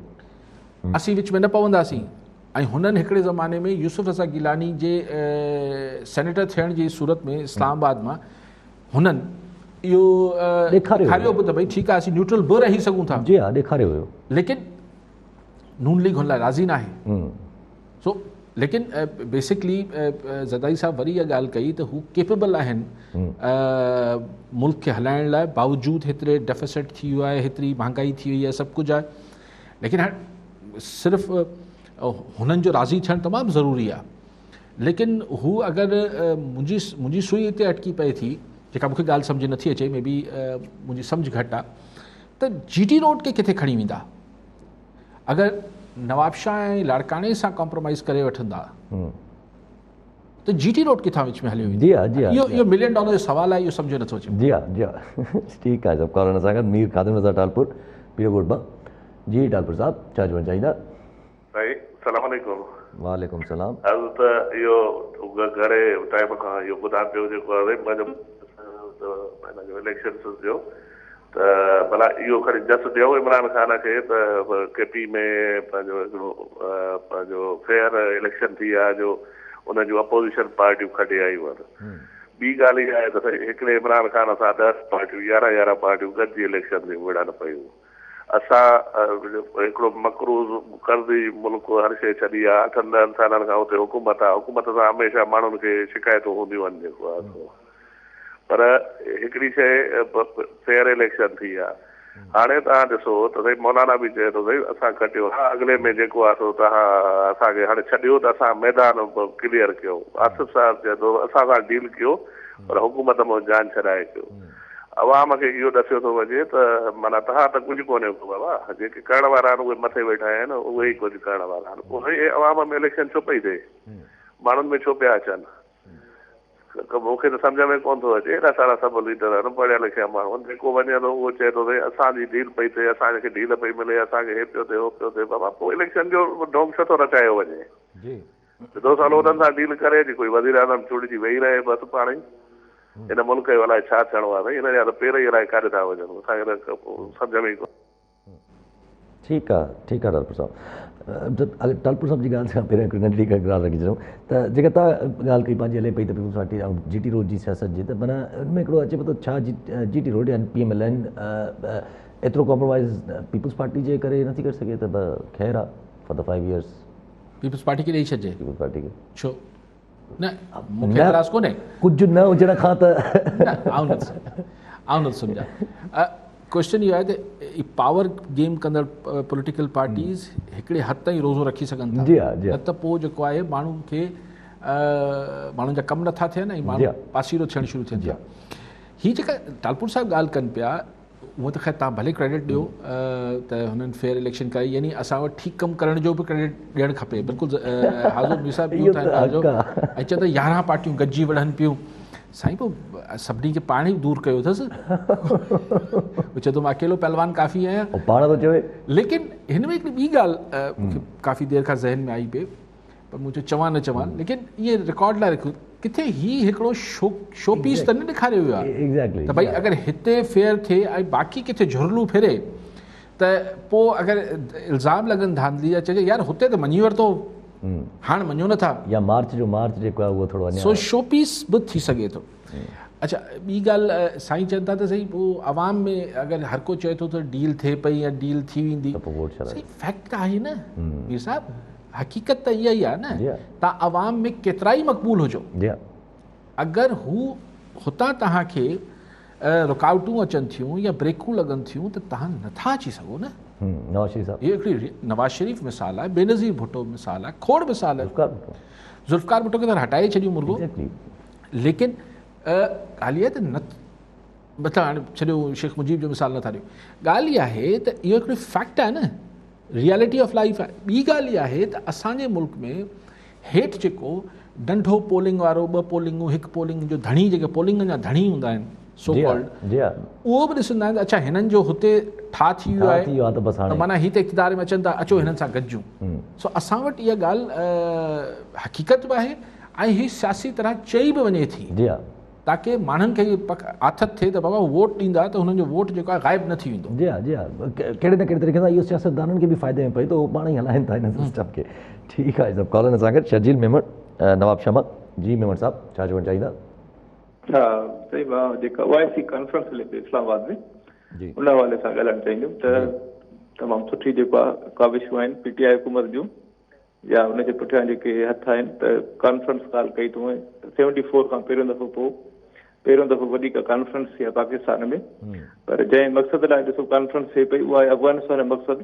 असीं विच में न पवंदासीं। ऐं हुननि हिकिड़े ज़माने में यूसुफ रज़ा गिलानी जे सेनेटर थियण जी सूरत में इस्लामाबाद मां हुननि इहो ॾेखारियो बि त भई ठीकु आहे, असीं न्यूट्रल बि रही सघूं था। जी हा, ॾेखारियो हुयो। लेकिन नून लीग हुन लाइ राज़ी न आहे। सो लेकिन बेसिकली ज़रदारी साहब वरी इहा ॻाल्हि कई त हू केपेबल आहिनि मुल्क खे हलाइण लाइ, बावजूद हेतिरे डेफिसिट थी वियो आहे, हेतिरी महांगाई थी वई आहे, सभु कुझु आहे, लेकिन हाणे सिर्फ़ु हुननि जो राज़ी थियणु तमामु ज़रूरी आहे। लेकिन हू अगरि मुंहिंजी सुई हिते अटकी पए थी, जेका मूंखे ॻाल्हि सम्झ नथी अचे, मे बी मुंहिंजी सम्झ घटि आहे, त GT रोड खे किथे खणी वेंदा? अगरि नवाब शाह ऐं लाड़काणे सां कॉम्प्रोमाइज़ करे वठंदा त GT रोड किथां विच में हलियो वेंदो? जी हाँ, जी हाँ, इहो $1 मिलियन जो सवाल आहे, इहो सम्झ नथो अचे। जी हाँ, जी हाँ। ठीकु आहे, सभु कॉल सां गॾु मीर ख़ादिम रज़ा टालपुर, पीरोकोट मां। जी टालपुर साहब, छा चवणु चाहींदा? साईं सलाम अलैकुम। वालेकुम सलाम। अॼु त इहो घणे टाइम खां इहो ॿुधां पियो जेको आहे पंहिंजो इलेक्शन जो, त भला इहो खणी जस ॾियो इमरान ख़ान खे त KP में पंहिंजो फेयर इलेक्शन थी आहे जो उन जूं अपोज़िशन पार्टियूं खटे आयूं आहिनि। ॿी ॻाल्हि इहा आहे त हिकिड़े इमरान ख़ान सां 10 पार्टियूं 11 पार्टियूं गॾिजी इलेक्शन में विढ़नि पयूं। असां हिकिड़ो मक़रूज़ कर्ज़ी मुल्क हर शइ छॾी आहे, 8-10 सालनि खां उते हुकूमत आहे, हुकूमत सां हमेशह माण्हुनि खे शिकायतूं हूंदियूं आहिनि जेको आहे, पर हिकिड़ी शइ फेयर इलेक्शन थी आहे। हाणे तव्हां ॾिसो त भई मौलाना बि चए थो भई असां खटियो, अॻिले में जेको आहे सो तव्हां असांखे हाणे छॾियो त असां मैदान क्लियर कयो। आसिफ साहब चए थो असां सां डील कयो पर हुकूमत मां जान छॾाए कयो। अवाम खे इहो ॾसियो थो वञे त माना तव्हां त कुझु कोन्हे को बाबा, जेके करण वारा आहिनि उहे मथे वेठा आहिनि, उहे ई कुझु करण वारा आहिनि। उहे अवाम में इलेक्शन छो पई थिए, माण्हुनि में छो पिया अचनि? मूंखे त सम्झ में कोन थो अचे। एॾा सारा सभु लीडर आहिनि, पढ़िया लिखिया माण्हू आहिनि, जेको वञे थो उहो चए थो भई असांजी डील पई थिए, असांखे डील पई मिले, असांखे हे पियो थिए हो पियो थिए। बाबा पोइ इलेक्शन जो ढोंग छो थो रचायो वञे? 2 साल उन्हनि सां डील करे कोई वज़ीर आज़म चूंडिजी वेही रहे बसि पाण ई। हिन मुल्क जो अलाए छा थियणो आहे भई, हिन जा त पेर ई अलाए काॾे था वञनि, असांखे त सम्झ में ई कोन। ठीकु आहे, ठीकु आहे टालपुर साहब। अगरि टालपुर साहब जी ॻाल्हि सां पहिरियों हिकिड़ी नंढी ॻाल्हि रखी छॾियूं त जेका तव्हां ॻाल्हि कई पंहिंजी हले पई त पीपुल्स पार्टी ऐं GT रोड जी सियासत जी, त माना हुन में हिकिड़ो अचे पियो त छा GT रोड या PMLN एतिरो कॉम्प्रोमाइज़ पीपुल्स पार्टी जे करे नथी करे सघे? त ख़ैर आहे, for the 5 years peoples party खे ॾेई छॾिजे। पीपुल्स पार्टी खे छो न? मूंखे एतिराज़ कोन्हे, कुझु न हुजण खां त आउं नथो सम्झां। क्वेश्चन इहो आहे त पावर गेम कंदड़ पॉलिटिकल पार्टीज़ हिकिड़े हद ताईं रोज़ो रखी सघनि था, न त पोइ जेको आहे माण्हुनि खे माण्हुनि जा कमु नथा थियनि ऐं माण्हू पासीरो थियणु शुरू थियनि था। हीअ जेका टालपुर साहब ॻाल्हि कनि पिया, उहो त ख़ैर तव्हां भले क्रेडिट ॾियो त हुननि फेयर इलेक्शन कई, यानी असां वटि ठीकु कमु करण जो बि क्रेडिट ॾियणु खपे। बिल्कुलु हाज़ुर मीर साहब इहो ठाहियो ऐं चए त 11 पार्टियूं गॾिजी विढ़नि पियूं। साईं पोइ सभिनी खे पाण ई दूर कयो अथसि। चए थो मां अकेलो पहलवान काफ़ी आहियां, पाण थो चवे। लेकिन हिन में हिकिड़ी ॿी ॻाल्हि मूंखे काफ़ी देरि खां ज़हन में आई पई, पर मूं चयो चवां न चवां, लेकिन इहे रिकॉर्ड लाइ रखियो किथे हीउ हिकिड़ो शो पीस त न ॾेखारियो वियो आहे त भई अगरि हिते फेयर थिए ऐं बाक़ी किथे झुरलू फिरे त पोइ अगरि इल्ज़ाम लॻनि धांधली जा, चइजे यार हुते त मञी वरितो, हाणे मञो नथा, या मार्च जेको आहे उहो थोरो सो शो पीस बि थी सघे थो। अच्छा, ॿी ॻाल्हि साईं चवनि था त सही पोइ अवाम में अगरि हर को चए थो त डील थिए पई या डील थी वेंदी, सही फैक्ट आहे न मीर साहब, हक़ीक़त त इहा ई आहे न। तव्हां अवाम में केतिरा ई मक़बूल हुजो, अगरि हू हुतां तव्हांखे रुकावटूं अचनि थियूं या ब्रेकूं लॻनि थियूं त तव्हां नथा अची सघो न। नवाज़ शरीफ़ साहब, इहा हिकिड़ी नवाज़ शरीफ़ मिसाल आहे, बेनज़ीर भुट्टो मिसाल आहे, खोड़ मिसाल आहे। ज़ुल्फ़िकार भुट्टो खे त हटाए छॾियूं मुर्गो, लेकिन ॻाल्हि इहा आहे त न मथां हाणे छॾियो शेख मुजीब जो मिसाल नथा ॾियो। ॻाल्हि इहा आहे त इहो हिकिड़ो फैक्ट आहे न, रियलिटी ऑफ लाइफ आहे। ॿी ॻाल्हि इहा आहे त असांजे मुल्क में हेठि जेको नंढो पोलिंग वारो, 2 पोलिंगूं 1 पोलिंग जो धणी, जेके पोलिंग जा धणी हूंदा आहिनि सो कॉल्ड, उहो बि ॾिसंदा आहिनि। अच्छा हिननि जो हुते ठा थी वियो आहे त माना हीअ त इक़्तिदार में अचनि था, अचो हिननि सां गॾिजूं। सो असां वटि इहा ॻाल्हि हक़ीक़त बि आहे ऐं हीअ सियासी तरह चई बि वञे थी ताकी माण्हुनि खे आथत थिए त बाबा वोट ॾींदा त हुननि जो वोट जेको आहे ग़ाइब न थी वेंदो। जी हा, जी हा, कहिड़े न कहिड़े तरीक़े सां इहो सियासतदाननि खे बि फ़ाइदे में पए थो, उहो पाण ई हलाइनि था हिन सिस्टम खे। ठीकु आहे सभु कॉलर सां गॾु शर्जील मेमण नवाब शमा। जी मेमण साहब, छा चवणु चाहींदा? हा सही, मां जेका OIC कॉन्फ्रेंस हले पई इस्लामाबाद में, उन हवाले सां ॻाल्हाइणु चाहींदुमि त तमामु सुठी जेको आहे काविशूं आहिनि PTI हुकूमत जूं या उनजे पुठियां जेके हथ आहिनि त कॉन्फ्रेंस कॉल कई अथऊं 74 खां पहिरियों दफ़ो वॾी का कॉन्फ्रेंस थी आहे पाकिस्तान में, पर जंहिं मक़सद लाइ ॾिसो कॉन्फ्रेंस थिए पई उहा आहे अफ़गानिस्तान जो मक़सदु।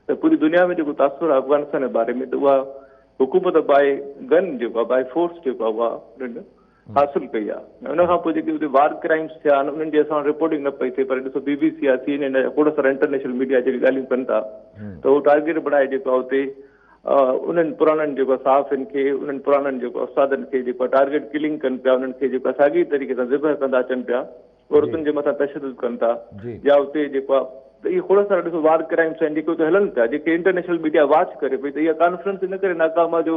त पूरी दुनिया में जेको तासुर आहे अफ़गानिस्तान जे बारे में, त उहा हुकूमत बाए गन जेको आहे बाए फोर्स जेको आहे उहा उन्हनि हासिलु कई आहे। उन खां पोइ जेके उते वार क्राइम्स थिया आहिनि उन्हनि जी असां रिपोर्टिंग न पई थिए, पर ॾिसो BBC आहे, CNN आहे, खोड़ सारा इंटरनेशनल मीडिया जेके ॻाल्हियूं कनि था, त उहो टारगेट बणाए जेको आहे उते उन्हनि पुराणनि जेको सहाफ़ियुनि खे, उन्हनि पुराणनि जेको उस्तादनि खे जेको टारगेट किलिंग कनि पिया, उन्हनि खे जेको साॻी तरीक़े सां ज़िबह कंदा अचनि पिया, औरतुनि जे मथां तशदुद कनि था, या उते जेको आहे त इहे खोड़ सारा ॾिसो वार क्राइम्स आहिनि जेके उते हलनि पिया, जेके इंटरनेशनल मीडिया वॉच करे पई। त इहा कॉन्फ्रेंस इन करे नाकाम आहे जो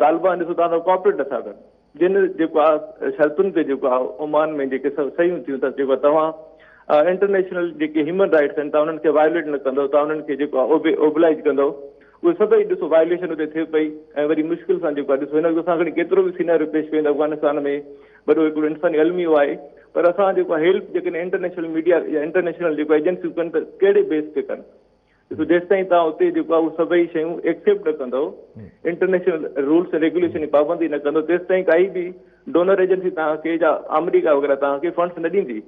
तालिबान ॾिसो तव्हां कॉपरेट नथा कनि, जिन जेको आहे शर्तुनि ते जेको आहे ओमान में जेके सयूं थियूं त जेको तव्हां इंटरनेशनल जेके ह्यूमन राइट्स आहिनि तव्हां उन्हनि खे वायोलेट न कंदव, तव्हां उन्हनि खे जेको आहे ओबलाइज कंदव, उहे सभई ॾिसो वायोलेशन उते थिए पई। ऐं वरी मुश्किल सां जेको आहे ॾिसो हिन असां खणी केतिरो बि सीनियर पेश कयूं अफ़गानिस्तान में वॾो हिकिड़ो इंसानी अलमियो आहे, पर असां जेको हेल्प जेके इंटरनेशनल मीडिया या इंटरनेशनल जेको एजेंसियूं कनि त कहिड़े बेस ते कनि। ॾिसो जेसि ताईं तव्हां उते जेको आहे उहे सभई शयूं एक्सेप्ट न कंदव, इंटरनेशनल रूल्स एंड रेगुलेशन जी पाबंदी न कंदव, तेसि ताईं काई बि डोनर एजेंसी तव्हांखे या अमेरिका वग़ैरह तव्हांखे फंड्स न ॾींदी।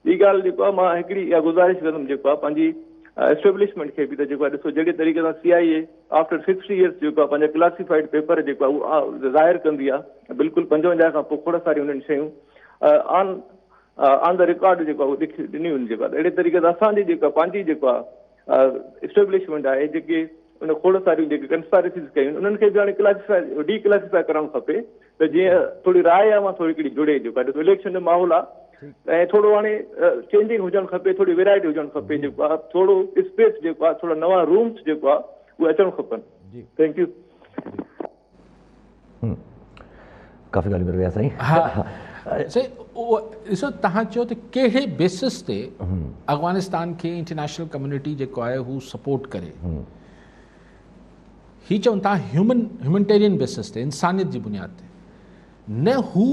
ॿी ॻाल्हि जेको आहे मां हिकिड़ी इहा गुज़ारिश कंदुमि जेको आहे पंहिंजी एस्टेब्लिशमेंट खे बि, त जेको आहे ॾिसो जहिड़े तरीक़े सां CIA आफ्टर 60 years जेको आहे पंहिंजा क्लासिफाइड पेपर जेको आहे उहा ज़ाहिर कंदी आहे, बिल्कुलु 55 खां पोइ खोड़ सारी उन्हनि शयूं ऑन द रिकॉर्ड जेको आहे उहो ॾिनियूं आहिनि। जेको आहे अहिड़े तरीक़े सां असांजी जेका पंहिंजी जेको आहे एस्टेब्लिशमेंट आहे जेके उन खोड़ सारियूं जेके कंस्पायरेसीज़ कयूं आहिनि उन्हनि खे बि हाणे डीक्लासिफाई करणु खपे, त जीअं थोरी राय आहे मां थोरी हिकिड़ी जुड़े। जेको आहे ॾिसो इलेक्शन जो माहौल आहे ऐं थोरो हाणे चेंजिंग हुजणु खपे, थोरी वैरायटी हुजणु खपे, जेको आहे थोरो स्पेस जेको आहे थोरा नवां रूम्स जेको आहे उहे अचणु खपनि। Thank U. काफ़ी ॻाल्हियूं करे विया साईं। साईं ॾिसो तव्हां चयो त कहिड़े बेसिस ते अफ़गानिस्तान खे इंटरनेशनल कम्युनिटी जेको आहे हू सपोर्ट करे, ही चवनि था ह्यूमनिटेरियन बेसिस ते, इंसानियत जी बुनियाद ते, न हू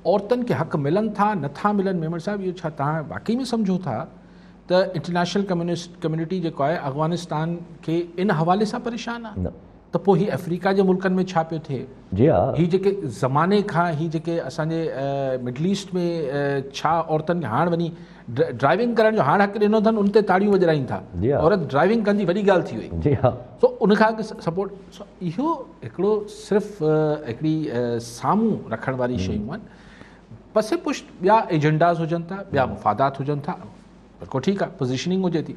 औरतुनि खे हक़ मिलनि था नथा मिलनि। मेमण साहिबु इहो छा तव्हां वाकई में सम्झो था त इंटरनेशनल कम्युनिटी जेको आहे अफ़गानिस्तान खे इन हवाले सां परेशान आहे? त पोइ ही अफ्रीका जे मुल्कनि में छा पियो थिए? जी हा, ही जेके ज़माने खां ही जेके असांजे मिडल ईस्ट में छा औरतुनि खे हाणे वञी ड्राइविंग करण जो हाणे हक़ ॾिनो अथनि, उन ते ताड़ियूं वॼाइनि था, औरत ड्राइविंग कंदी वॾी ॻाल्हि थी वई। जी हा, सो उनखां सपोर्ट, इहो हिकिड़ो सिर्फ़ु हिकिड़ी साम्हूं रखण वारी शयूं आहिनि। पसे पुष्ट ॿिया एजेंडाज़ हुजनि था, ॿिया मुफ़ादात हुजनि था, को ठीकु आहे, पोज़ीशनिंग हुजे थी।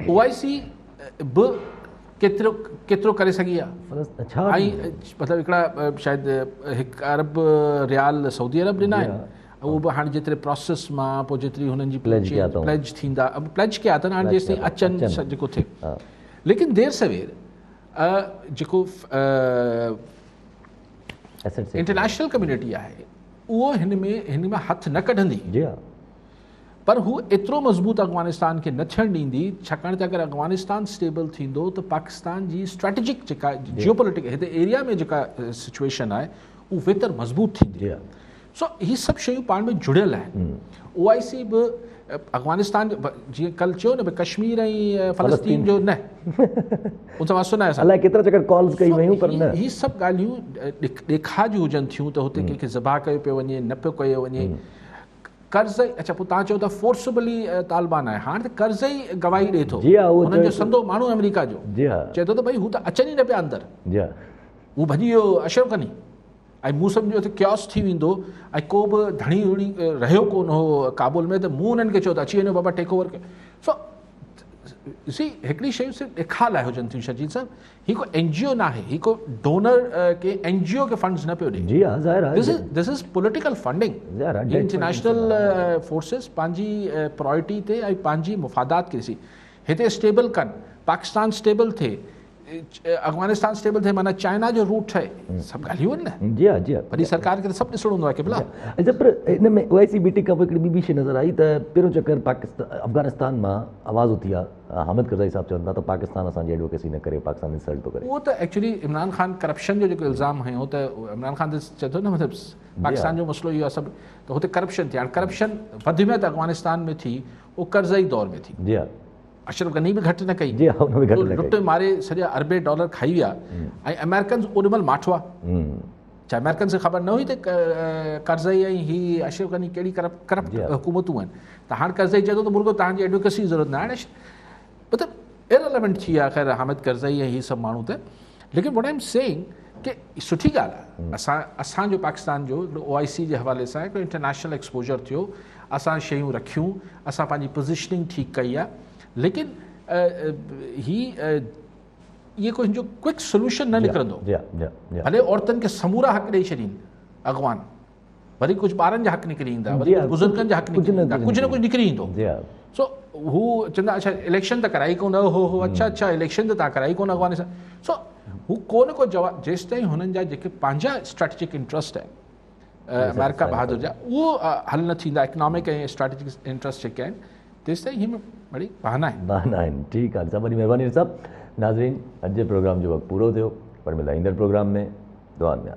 OIC बि केतिरो करे सघी आहे? ऐं मतिलबु हिकिड़ा शायदि हिकु अरब रियाल सऊदी अरब ॾिना आहिनि, उहो बि हाणे जेतिरे प्रोसेस मां पोइ जेतिरी हुननि जी प्लेज थींदा, प्लेज कया अथनि, हाणे जेसि ताईं अचनि जेको थिए। लेकिन देर सवेर जेको इंटरनेशनल कम्युनिटी आहे उहो हिन में हथु न कढंदी, पर हू एतिरो मज़बूत अफ़गानिस्तान खे न थियणु ॾींदी, छाकाणि त अगरि अफ़गानिस्तान स्टेबल थींदो त पाकिस्तान जी स्ट्रेटेजिक जेका जियोपॉलिटिकल हिते एरिया में जेका सिचुएशन आहे उहा बेहतर मज़बूत थींदी। सो ही सभु शयूं पाण में जुड़ियल आहिनि। OIC बि अफ़गानिस्तान जीअं कल्ह चयो न भई कश्मीर ऐं फ़लस्तीन जो न उन सां वास्तो न आहे, अलाए केतिरा चकर कॉल्स कई वयूं, पर न ही सभु ॻाल्हियूं ॾेखा जूं हुजनि थियूं त हुते कंहिंखे ज़बा कयो पियो वञे, न पियो कयो वञे, कर्ज़। अच्छा पोइ तव्हां चओ था फोर्सबली तालिबान आहे, हाणे त कर्ज़ ई गवाही ॾिए थो, हुननि जो संदो माण्हू अमेरिका जो चए थो त भई हू त अचनि ई न पिया अंदरि, हू भॼी वियो अशरफ गनी, ऐं मूं सम्झो त क्योस थी वेंदो, ऐं को बि धणी वणी रहियो कोन हो काबुल में, त मूं हुननि खे चयो त अची वञो बाबा टेक ओवर कयो। सो सी हिकिड़ी शयूं सिर्फ़ु ॾेखा लाइ हुजनि थियूं शजीद साहब, ही को NGO न आहे, ही को डोनर के NGO के फंड्स न पियो ॾे, this is political funding. International forces पंहिंजी प्रायोरिटी ते ऐं पंहिंजी मुफ़ादात खे ॾिसी हिते स्टेबल कनि, पाकिस्तान स्टेबल थिए, अफ़गानिस्तान स्टेबल थिए, माना चाइना जो रूट ठहे, सभु ॻाल्हियूं आहिनि न। जी हा, जी हा, वॾी सरकार खे त सभु ॾिसणो हूंदो आहे कि भला। अच्छा, पर हिन में OIC मीटिंग खां पोइ हिकिड़ी ॿी शइ नज़र आई त पहिरियों चकर अफ़गानिस्तान मां आवाज़ उथी आहे, हामिद करज़ई साहब चवनि था त पाकिस्तान असांजी एडवोकेसी न करे, पाकिस्तान इंसल्ट थो करे। उहो त एक्चुअली इमरान ख़ान करप्शन जो जेको इल्ज़ाम हुयो त इमरान ख़ान त चए थो न मतिलबु पाकिस्तान जो मसइलो इहो आहे सभु, त हुते करप्शन थी। हाणे करप्शन वधि में त अफ़गानिस्तान में थी, उहो करज़ई दौर में थी। जी हा, अशरफ गनी बि घटि न कई, जी हाँ, हुन बि घटि न कई। लुट मारे सॼा अरबे डॉलर खाई विया ऐं अमेरिकन ओॾीमहिल माठो आहे। चाहे अमेरिकन खे ख़बर न हुई त करज़ई ऐं ही अशरफ गनी कहिड़ी करप्ट हुकूमतूं आहिनि, त हाणे करज़ई चए थो त मुर्गो तव्हांजी एडवोकेसी जी ज़रूरत न आहे। हाणे मतिलबु इररिलेवेंट थी विया ख़ैर हामिद करज़ई ऐं ही सभु माण्हू त, लेकिन व्हाट आई एम सेइंग कि सुठी ॻाल्हि आहे असांजो पाकिस्तान जो OIC जे हवाले सां हिकिड़ो इंटरनेशनल एक्सपोजर थियो, असां शयूं रखियूं, असां पंहिंजी पोज़ीशनिंग ठीकु कई आहे, लेकिन ये कोई जो क्विक सोल्यूशन न निकिरंदो। भले औरतुनि खे समूरा हक़ ॾेई छॾीनि अॻवान, वरी कुझु ॿारनि जा हक़ निकिरी ईंदा, वरी बुज़ुर्गनि जा हक़ निकिरी ईंदा, कुझु न कुझु निकिरी ईंदो। सो हू चवंदा अच्छा इलेक्शन त कराई कोन, हो अच्छा इलेक्शन त तव्हां कराई कोन अॻवान सां। सो हू को न को जवाबु जेसि ताईं हुननि जा जेके पंहिंजा स्ट्रेटेजिक इंट्रस्ट आहे अमेरिका बहादुर जा उहो हल न थींदा, इकनॉमिक ऐं स्ट्रेटेजिक इंट्रस्ट जेके आहिनि, तेसि ताईं हिन में वरी बहाना आहिनि। ठीकु आहे, सभु महिरबानी सभु नाज़रीन, अॼु जे प्रोग्राम जो वक़्तु पूरो थियो, पर मिला ईंदड़ प्रोग्राम में दुआनि में।